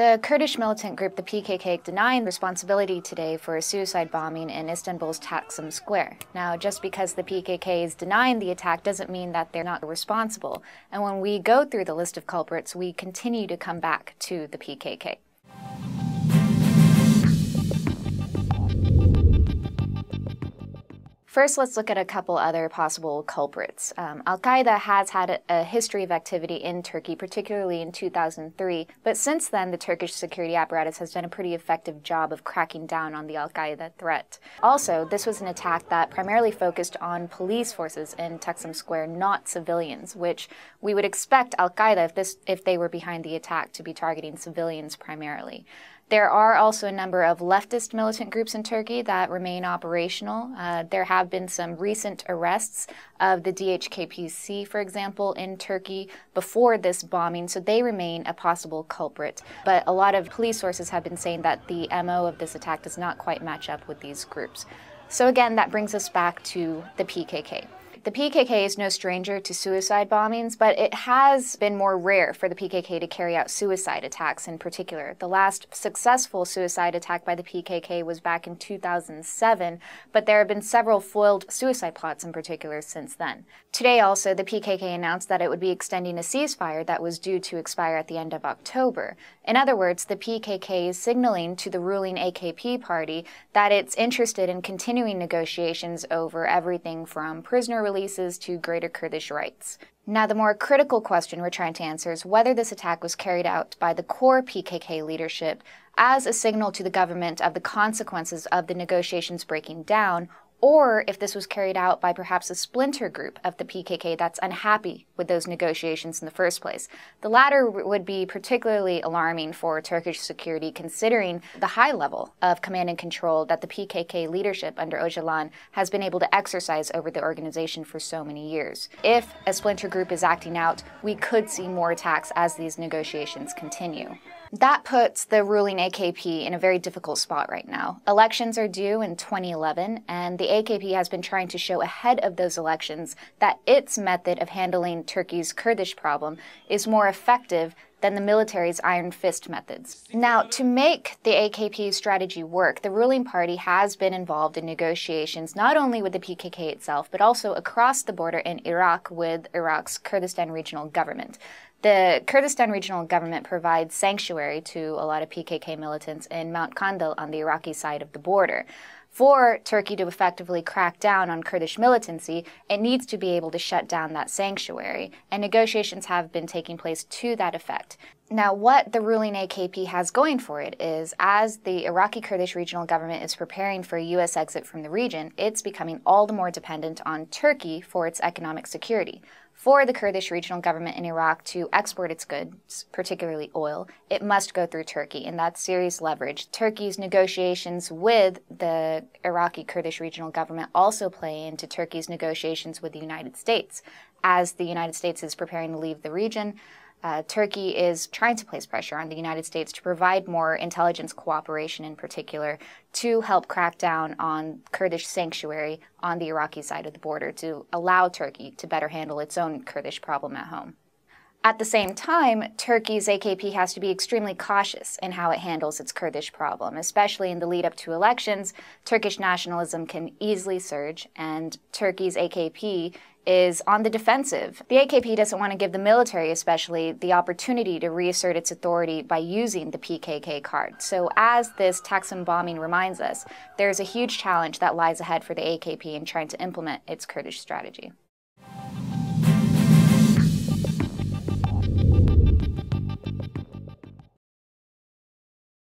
The Kurdish militant group, the PKK, denying responsibility today for a suicide bombing in Istanbul's Taksim Square. Now, just because the PKK is denying the attack doesn't mean that they're not responsible. And when we go through the list of culprits, we continue to come back to the PKK. First, let's look at a couple other possible culprits. Al-Qaeda has had a history of activity in Turkey, particularly in 2003, but since then the Turkish security apparatus has done a pretty effective job of cracking down on the Al-Qaeda threat. Also, this was an attack that primarily focused on police forces in Taksim Square, not civilians, which we would expect Al-Qaeda, if they were behind the attack, to be targeting civilians primarily. There are also a number of leftist militant groups in Turkey that remain operational. There have been some recent arrests of the DHKPC, for example, in Turkey before this bombing, so they remain a possible culprit. But a lot of police sources have been saying that the MO of this attack does not quite match up with these groups. So again, that brings us back to the PKK. The PKK is no stranger to suicide bombings, but it has been more rare for the PKK to carry out suicide attacks in particular. The last successful suicide attack by the PKK was back in 2007, but there have been several foiled suicide plots in particular since then. Today also, the PKK announced that it would be extending a ceasefire that was due to expire at the end of October. In other words, the PKK is signaling to the ruling AKP party that it's interested in continuing negotiations over everything from prisoner releases to greater Kurdish rights. Now, the more critical question we're trying to answer is whether this attack was carried out by the core PKK leadership as a signal to the government of the consequences of the negotiations breaking down, or if this was carried out by perhaps a splinter group of the PKK that's unhappy with those negotiations in the first place. The latter would be particularly alarming for Turkish security, considering the high level of command and control that the PKK leadership under Öcalan has been able to exercise over the organization for so many years. If a splinter group is acting out, we could see more attacks as these negotiations continue. That puts the ruling AKP in a very difficult spot right now. Elections are due in 2011, and the AKP has been trying to show ahead of those elections that its method of handling Turkey's Kurdish problem is more effective than the military's iron fist methods. Now, to make the AKP's strategy work, the ruling party has been involved in negotiations not only with the PKK itself, but also across the border in Iraq with Iraq's Kurdistan Regional Government. The Kurdistan Regional Government provides sanctuary to a lot of PKK militants in Mount Kandil on the Iraqi side of the border. For Turkey to effectively crack down on Kurdish militancy, it needs to be able to shut down that sanctuary, and negotiations have been taking place to that effect. Now, what the ruling AKP has going for it is, as the Iraqi Kurdish Regional Government is preparing for a U.S. exit from the region, it's becoming all the more dependent on Turkey for its economic security. For the Kurdish Regional Government in Iraq to export its goods, particularly oil, it must go through Turkey, and that's serious leverage. Turkey's negotiations with the Iraqi Kurdish Regional Government also play into Turkey's negotiations with the United States. As the United States is preparing to leave the region, Turkey is trying to place pressure on the United States to provide more intelligence cooperation in particular to help crack down on Kurdish sanctuary on the Iraqi side of the border to allow Turkey to better handle its own Kurdish problem at home. At the same time, Turkey's AKP has to be extremely cautious in how it handles its Kurdish problem, especially in the lead up to elections. Turkish nationalism can easily surge, and Turkey's AKP is on the defensive. The AKP doesn't want to give the military, especially, the opportunity to reassert its authority by using the PKK card. So as this Taksim bombing reminds us, there's a huge challenge that lies ahead for the AKP in trying to implement its Kurdish strategy.